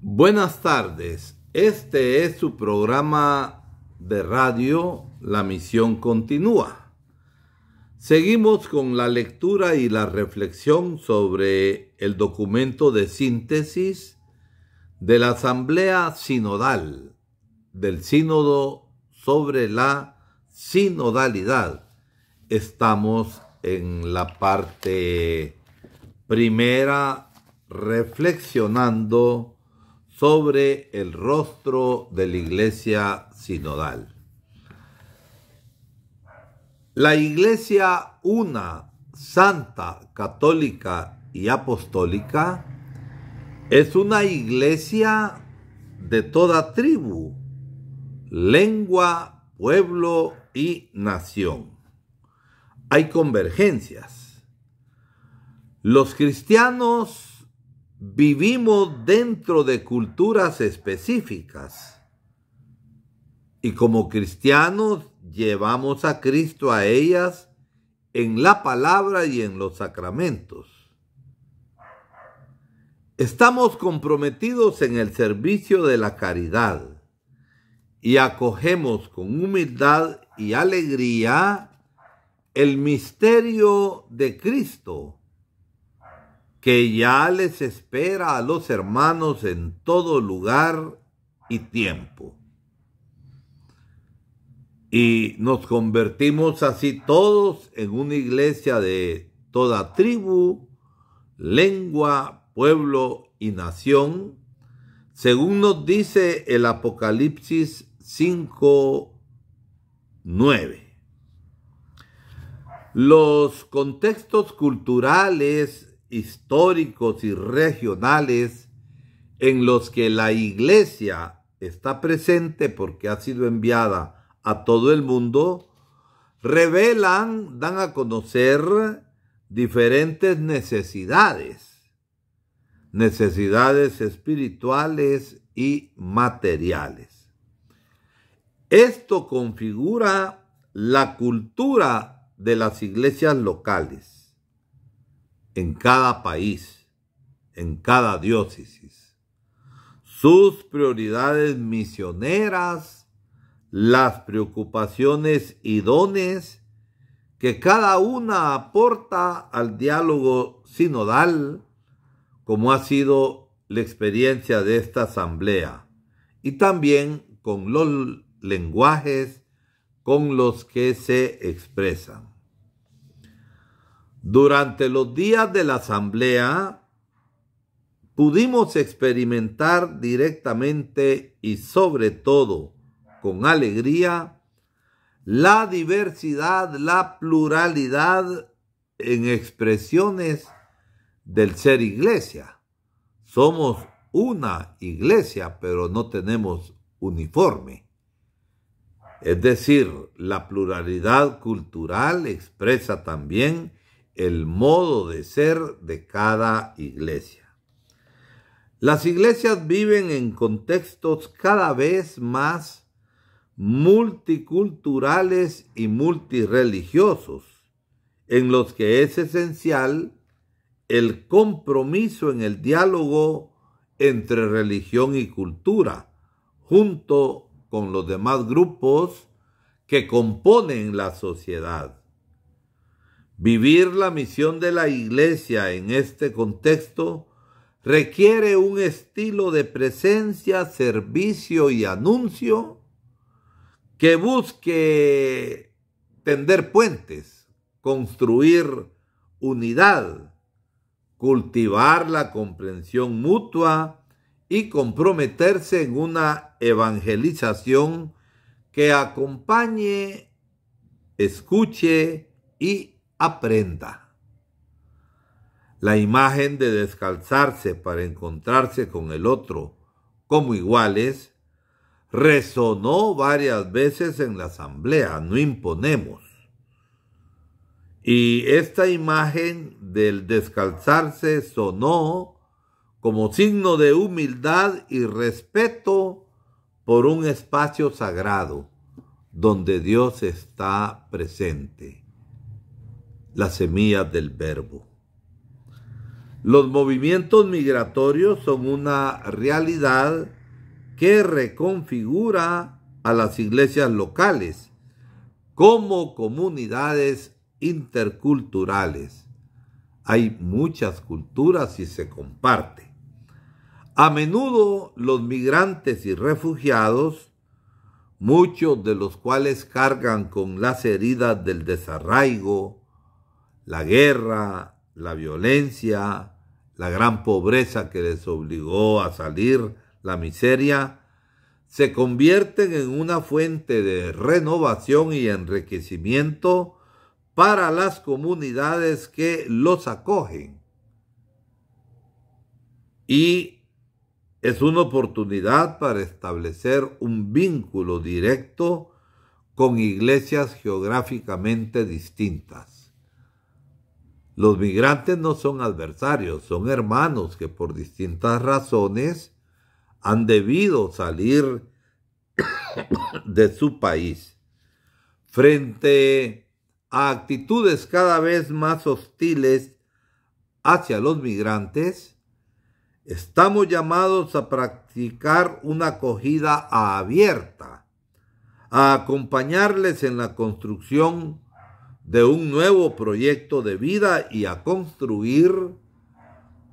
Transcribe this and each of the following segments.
Buenas tardes, este es su programa de radio La Misión Continúa. Seguimos con la lectura y la reflexión sobre el documento de síntesis de la Asamblea Sinodal, del Sínodo sobre la Sinodalidad. Estamos en la parte primera, reflexionando sobre el rostro de la Iglesia Sinodal. La Iglesia una, santa, católica y apostólica es una iglesia de toda tribu, lengua, pueblo y nación. Hay convergencias. Los cristianos vivimos dentro de culturas específicas y como cristianos llevamos a Cristo a ellas en la palabra y en los sacramentos. Estamos comprometidos en el servicio de la caridad y acogemos con humildad y alegría el misterio de Cristo, que ya les espera a los hermanos en todo lugar y tiempo. Y nos convertimos así todos en una iglesia de toda tribu, lengua, pueblo y nación, según nos dice el Apocalipsis 5:9. Los contextos culturales, históricos y regionales en los que la Iglesia está presente porque ha sido enviada a todo el mundo, dan a conocer diferentes necesidades espirituales y materiales. Esto configura la cultura de las iglesias locales en cada país, en cada diócesis, sus prioridades misioneras, las preocupaciones idóneas que cada una aporta al diálogo sinodal, como ha sido la experiencia de esta asamblea, y también con los lenguajes con los que se expresan. Durante los días de la asamblea pudimos experimentar directamente y sobre todo con alegría la diversidad, la pluralidad en expresiones del ser iglesia. Somos una iglesia, pero no tenemos uniforme. Es decir, la pluralidad cultural expresa también el modo de ser de cada iglesia. Las iglesias viven en contextos cada vez más multiculturales y multireligiosos, en los que es esencial el compromiso en el diálogo entre religión y cultura, junto con los demás grupos que componen la sociedad. Vivir la misión de la Iglesia en este contexto requiere un estilo de presencia, servicio y anuncio que busque tender puentes, construir unidad, cultivar la comprensión mutua y comprometerse en una evangelización que acompañe, escuche y aprenda. La imagen de descalzarse para encontrarse con el otro como iguales resonó varias veces en la asamblea, no imponemos. Y esta imagen del descalzarse sonó como signo de humildad y respeto por un espacio sagrado donde Dios está presente. Las semillas del Verbo. Los movimientos migratorios son una realidad que reconfigura a las iglesias locales como comunidades interculturales. Hay muchas culturas y se comparte. A menudo los migrantes y refugiados, muchos de los cuales cargan con las heridas del desarraigo, la guerra, la violencia, la gran pobreza que les obligó a salir, la miseria, se convierten en una fuente de renovación y enriquecimiento para las comunidades que los acogen. Y es una oportunidad para establecer un vínculo directo con iglesias geográficamente distintas. Los migrantes no son adversarios, son hermanos que por distintas razones han debido salir de su país. Frente a actitudes cada vez más hostiles hacia los migrantes, estamos llamados a practicar una acogida abierta, a acompañarles en la construcción de un nuevo proyecto de vida y a construir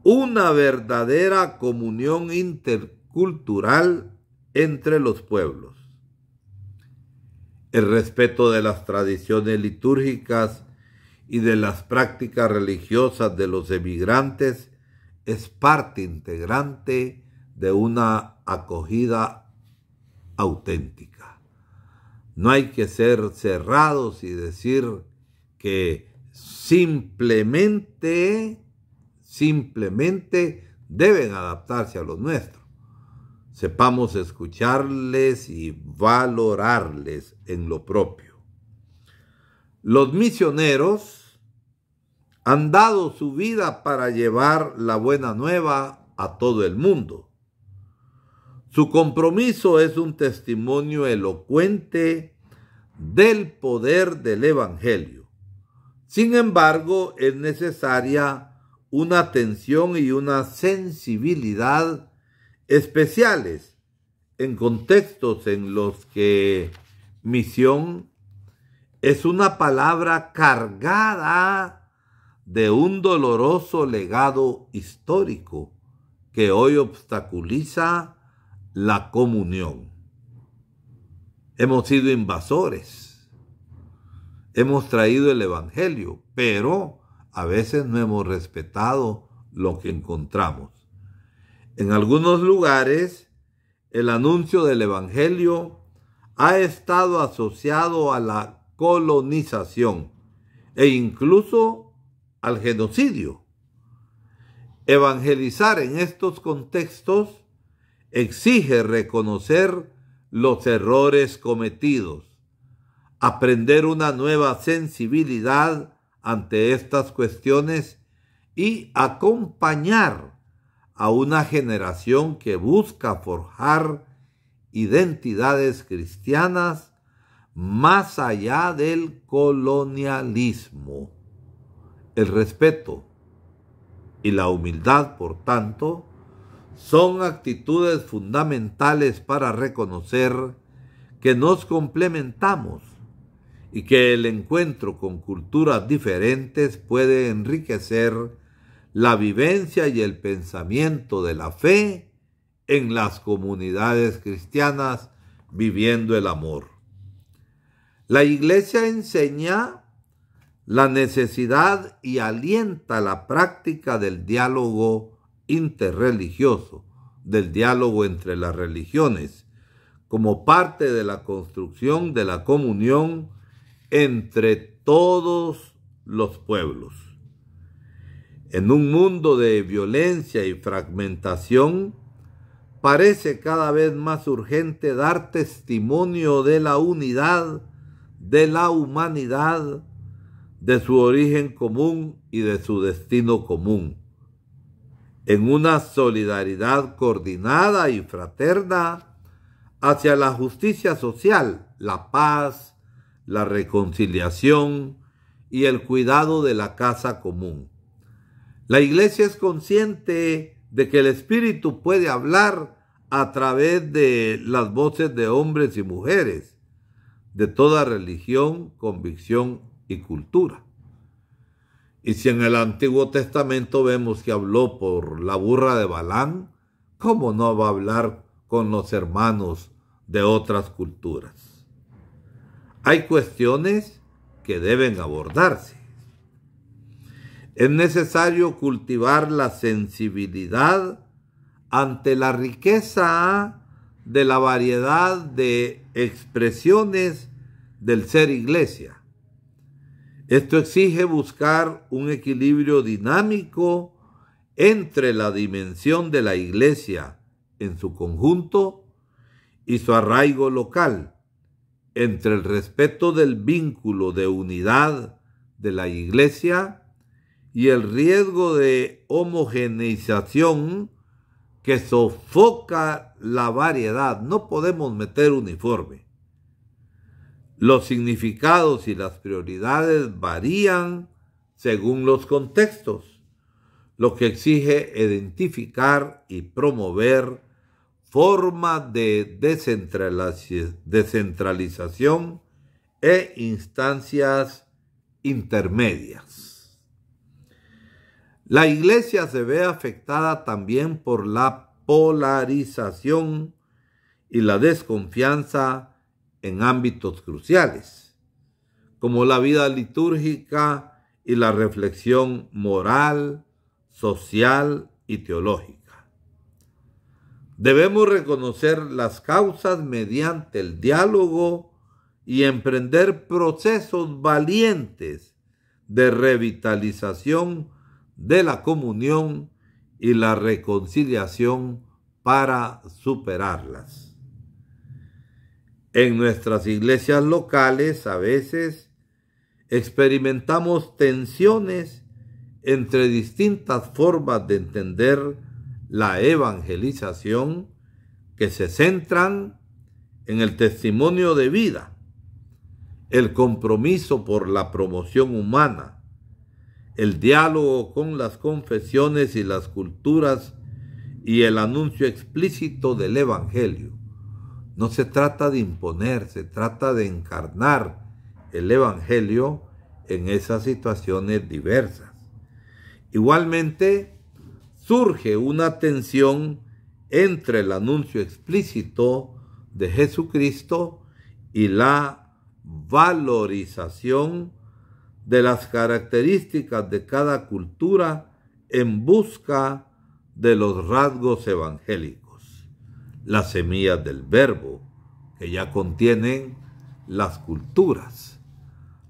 una verdadera comunión intercultural entre los pueblos. El respeto de las tradiciones litúrgicas y de las prácticas religiosas de los emigrantes es parte integrante de una acogida auténtica. No hay que ser cerrados y decir que simplemente deben adaptarse a lo nuestro. Sepamos escucharles y valorarles en lo propio. Los misioneros han dado su vida para llevar la buena nueva a todo el mundo. Su compromiso es un testimonio elocuente del poder del Evangelio. Sin embargo, es necesaria una atención y una sensibilidad especiales en contextos en los que misión es una palabra cargada de un doloroso legado histórico que hoy obstaculiza la comunión. Hemos sido invasores, hemos traído el Evangelio, pero a veces no hemos respetado lo que encontramos. En algunos lugares, el anuncio del Evangelio ha estado asociado a la colonización e incluso al genocidio. Evangelizar en estos contextos exige reconocer los errores cometidos, aprender una nueva sensibilidad ante estas cuestiones y acompañar a una generación que busca forjar identidades cristianas más allá del colonialismo. El respeto y la humildad, por tanto, son actitudes fundamentales para reconocer que nos complementamos y que el encuentro con culturas diferentes puede enriquecer la vivencia y el pensamiento de la fe en las comunidades cristianas viviendo el amor. La Iglesia enseña la necesidad y alienta la práctica del diálogo interreligioso, del diálogo entre las religiones, como parte de la construcción de la comunión entre todos los pueblos. En un mundo de violencia y fragmentación, parece cada vez más urgente dar testimonio de la unidad de la humanidad, de su origen común y de su destino común, en una solidaridad coordinada y fraterna hacia la justicia social, la paz, la reconciliación y el cuidado de la casa común. La iglesia es consciente de que el Espíritu puede hablar a través de las voces de hombres y mujeres, de toda religión, convicción y cultura. Y si en el Antiguo Testamento vemos que habló por la burra de Balaam, ¿cómo no va a hablar con los hermanos de otras culturas? Hay cuestiones que deben abordarse. Es necesario cultivar la sensibilidad ante la riqueza de la variedad de expresiones del ser iglesia. Esto exige buscar un equilibrio dinámico entre la dimensión de la iglesia en su conjunto y su arraigo local, entre el respeto del vínculo de unidad de la iglesia y el riesgo de homogeneización que sofoca la variedad. No podemos meter uniforme. Los significados y las prioridades varían según los contextos, lo que exige identificar y promover formas de descentralización e instancias intermedias. La iglesia se ve afectada también por la polarización y la desconfianza en ámbitos cruciales, como la vida litúrgica y la reflexión moral, social y teológica. Debemos reconocer las causas mediante el diálogo y emprender procesos valientes de revitalización de la comunión y la reconciliación para superarlas. En nuestras iglesias locales a veces experimentamos tensiones entre distintas formas de entender la evangelización que se centran en el testimonio de vida, el compromiso por la promoción humana, el diálogo con las confesiones y las culturas y el anuncio explícito del evangelio. No se trata de imponer, se trata de encarnar el evangelio en esas situaciones diversas. Igualmente, surge una tensión entre el anuncio explícito de Jesucristo y la valorización de las características de cada cultura en busca de los rasgos evangélicos, las semillas del verbo que ya contienen las culturas.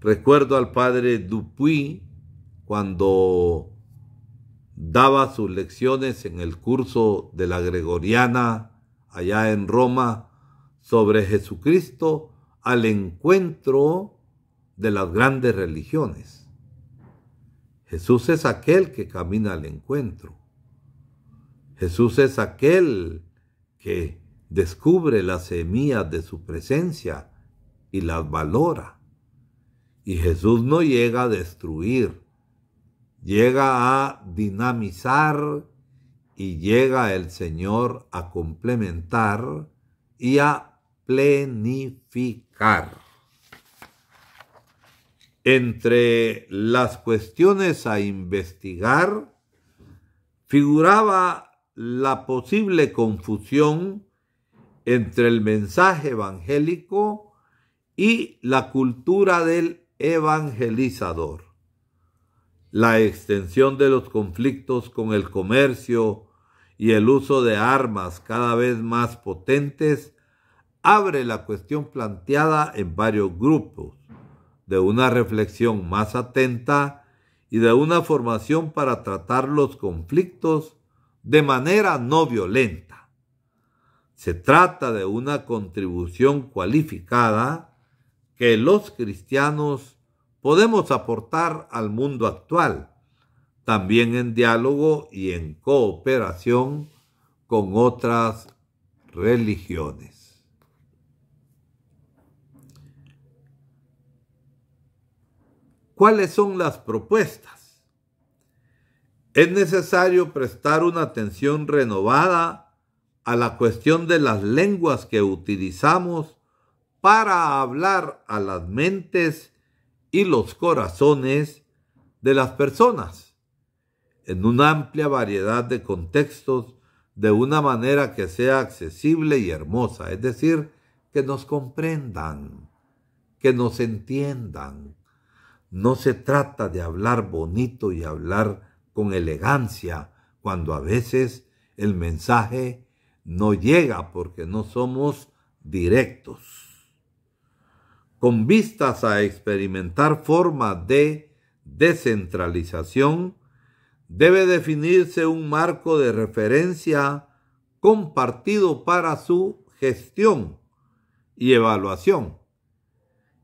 Recuerdo al padre Dupuy cuando daba sus lecciones en el curso de la Gregoriana allá en Roma sobre Jesucristo al encuentro de las grandes religiones. Jesús es aquel que camina al encuentro. Jesús es aquel que descubre las semillas de su presencia y las valora. Y Jesús no llega a destruir, llega a dinamizar y llega el Señor a complementar y a plenificar. Entre las cuestiones a investigar figuraba la posible confusión entre el mensaje evangélico y la cultura del evangelizador. La extensión de los conflictos con el comercio y el uso de armas cada vez más potentes abre la cuestión planteada en varios grupos, de una reflexión más atenta y de una formación para tratar los conflictos de manera no violenta. Se trata de una contribución cualificada que los cristianos podemos aportar al mundo actual, también en diálogo y en cooperación con otras religiones. ¿Cuáles son las propuestas? Es necesario prestar una atención renovada a la cuestión de las lenguas que utilizamos para hablar a las mentes y los corazones de las personas en una amplia variedad de contextos de una manera que sea accesible y hermosa, es decir, que nos comprendan, que nos entiendan. No se trata de hablar bonito y hablar con elegancia, cuando a veces el mensaje no llega porque no somos directos. Con vistas a experimentar formas de descentralización, debe definirse un marco de referencia compartido para su gestión y evaluación,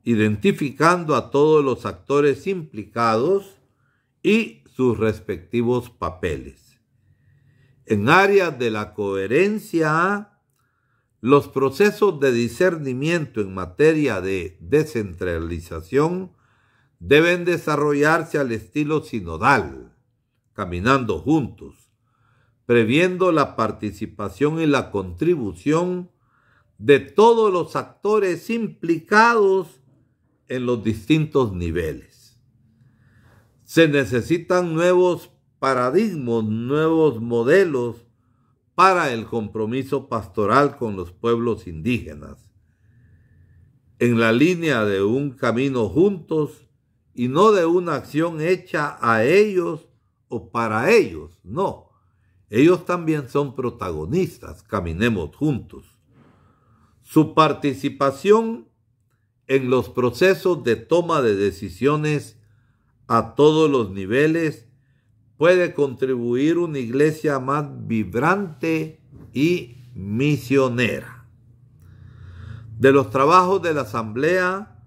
identificando a todos los actores implicados y sus respectivos papeles. En áreas de la coherencia, los procesos de discernimiento en materia de descentralización deben desarrollarse al estilo sinodal, caminando juntos, previendo la participación y la contribución de todos los actores implicados en los distintos niveles. Se necesitan nuevos paradigmas, nuevos modelos para el compromiso pastoral con los pueblos indígenas, en la línea de un camino juntos y no de una acción hecha a ellos o para ellos, no. Ellos también son protagonistas, caminemos juntos. Su participación en los procesos de toma de decisiones a todos los niveles puede contribuir una iglesia más vibrante y misionera. De los trabajos de la Asamblea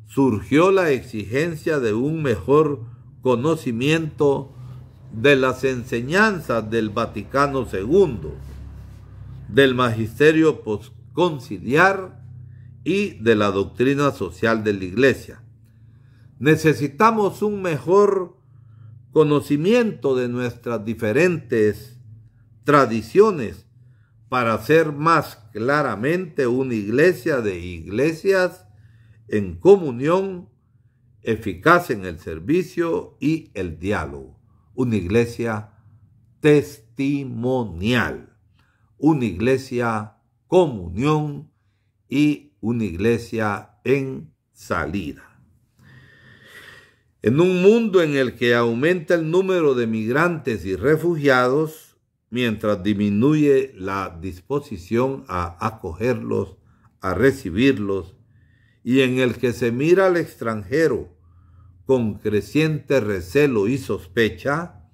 surgió la exigencia de un mejor conocimiento de las enseñanzas del Vaticano II, del magisterio conciliar y de la doctrina social de la Iglesia. Necesitamos un mejor conocimiento de nuestras diferentes tradiciones para ser más claramente una iglesia de iglesias en comunión, eficaz en el servicio y el diálogo. Una iglesia testimonial, una iglesia comunión y una iglesia en salida. En un mundo en el que aumenta el número de migrantes y refugiados, mientras disminuye la disposición a acogerlos, a recibirlos, y en el que se mira al extranjero con creciente recelo y sospecha,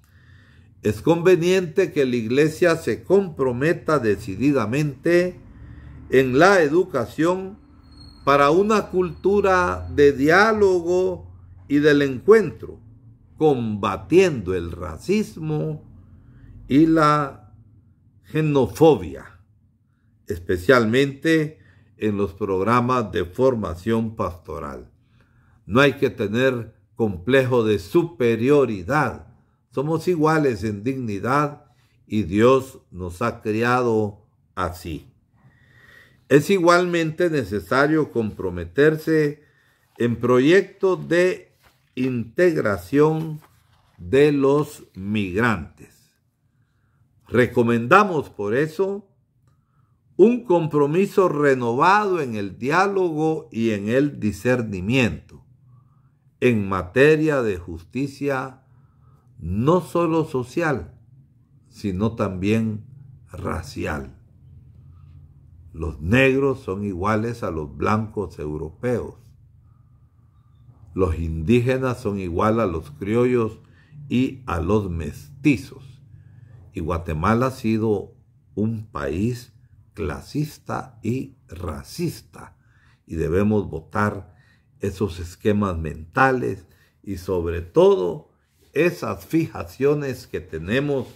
es conveniente que la Iglesia se comprometa decididamente en la educación para una cultura de diálogo y del encuentro, combatiendo el racismo y la xenofobia, especialmente en los programas de formación pastoral. No hay que tener complejo de superioridad. Somos iguales en dignidad y Dios nos ha creado así. Es igualmente necesario comprometerse en proyectos de integración de los migrantes. Recomendamos por eso un compromiso renovado en el diálogo y en el discernimiento en materia de justicia no solo social, sino también racial. Los negros son iguales a los blancos europeos. Los indígenas son igual a los criollos y a los mestizos. Y Guatemala ha sido un país clasista y racista. Y debemos votar esos esquemas mentales y sobre todo esas fijaciones que tenemos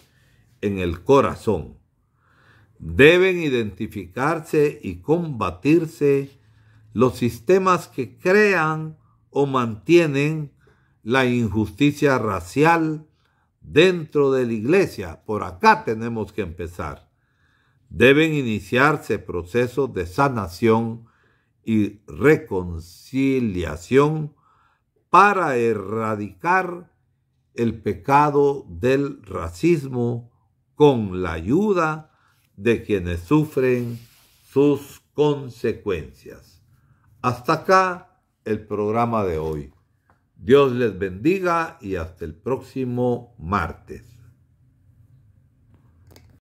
en el corazón. Deben identificarse y combatirse los sistemas que crean o mantienen la injusticia racial, dentro de la iglesia. Por acá tenemos que empezar. Deben iniciarse procesos de sanación y reconciliación para erradicar el pecado del racismo con la ayuda de quienes sufren sus consecuencias. Hasta acá el programa de hoy. Dios les bendiga y hasta el próximo martes.